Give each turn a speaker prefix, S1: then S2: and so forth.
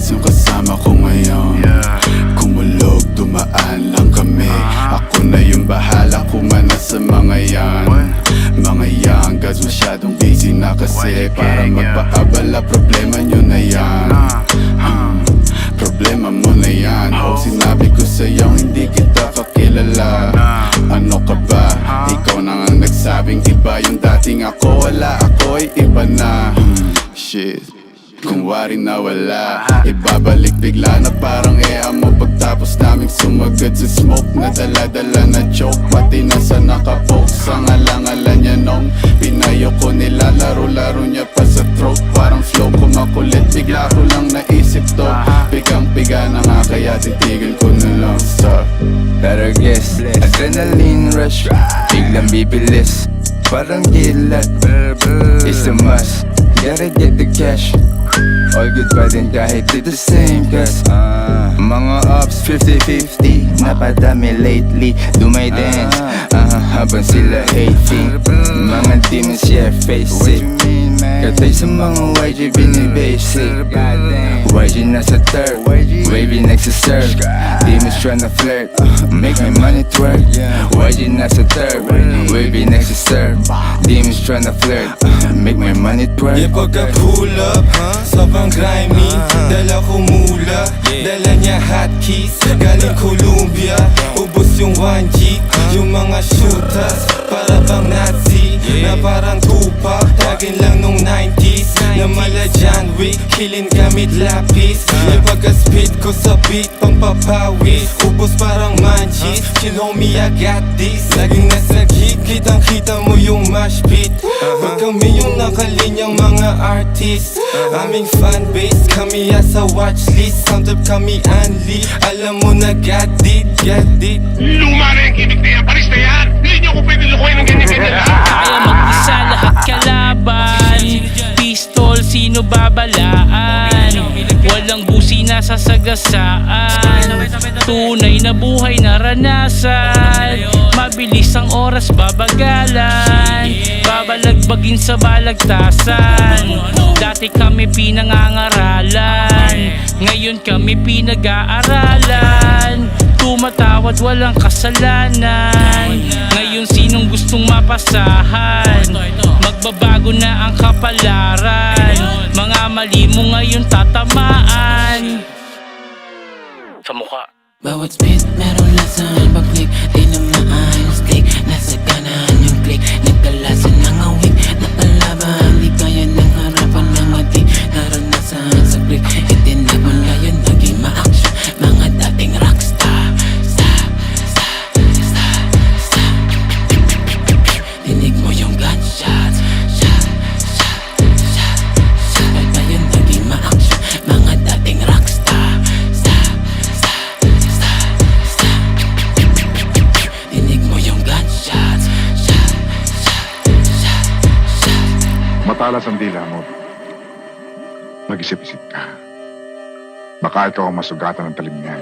S1: buds yung kasama ko ngayon. Kumulog, dumaan lang kami. Ako na yung bahala kumana sa mga yan. Mga young guys masyadong busy na kasi para magpaabala, problema nyo na yan. Problema mo na yan. Oh, sinabi ko sa'yo hindi kita kakilala. Ano ka ba? Ikaw na nga nagsabing iba yung dating ako. Wala, ako'y iba na. Shit, kung wari na wala, ibabalik bigla na parang mo. Pagtapos naming sumagad sa smoke na dala-dala na choke, pati nasa nakapoke sa ngalangalan niya nung pinayo ko nila. Laro-laro niya pa sa throat, parang flow ko makulit. Bigla ko lang naisip to, pigang-piga na nga kaya titigil ko na lang. Stop.
S2: Better guess, adrenaline rush, biglang bibilis, parang kilat. It's a must, gotta get the cash. All good pa din kahit di the same cause mga ups 50-50, napadami lately. Do my dance, habang sila hating. Mga demons, yeah, face it. Katay sa mga YG binibasic. YG nasa third, wavy next to serve. Demons tryna flirt, make my money twerk. YG nasa third, wavy next to serve. Demons tryna flirt, make my money twerk.
S3: Yeah, pagka-pull up, sobrang grimy. Dala ko mula, dala niya hotkeys. Galing Columbia, ubos yung 1G. Yung mga shooters, para bang Nazi. Na parang Tupac, tagin lang nung 90s. Na mala John Wick, killing gamit lapis. Yung pagka-speed ko sa beat, pang papawis. Ubos parang manchis, chill homie I got this. Laging nasa gig, kitang-kita mo yung mash beat. Pag kami yung nakalinyang mga artist, aming fanbase, kami asa watchlist. Sound up kami unli, alam mo na got it, got it.
S4: Luma na yung gimmick na yan, paris na yan. Hindi nyo ko pwede lukuhin ng ganyan-ganyan lang.
S5: Kaya mag-isa lahat kalaban. Pistol, sino babalaan? Walang busi na sasagasaan. Tunay na buhay naranasan. Mabilis ang oras babagalan. Babalagbagin sa balagtasan. Dati kami pinangangaralan, ngayon kami pinag-aaralan. Tumatawad walang kasalanan, ngayon sinong gustong mapasahan? Magbabago na ang kapalaran, mga mali mo ngayon tatamaan sa mukha.
S6: Bawat spit meron lasan, pag-click di na maayos click. Nasa kanan yung click, nagkalasan ng awik. Napalaban, di kaya ng harapan ng ating naranasan sa click. Itinapon ngayon, naging ma-action mga dating rockstar. Stop, stop, stop, stop. Dinig mo yung gunshots. Shot, shot, shot, shot. Ngayon, naging ma-action mga dating rockstar. Stop, stop, stop, stop. Dinig mo yung gunshots. Shot, shot, shot, shot.
S7: Matalas ang dila mo. Mag-isip-isip ka. Baka ikaw ang masugatan ng talim niyan.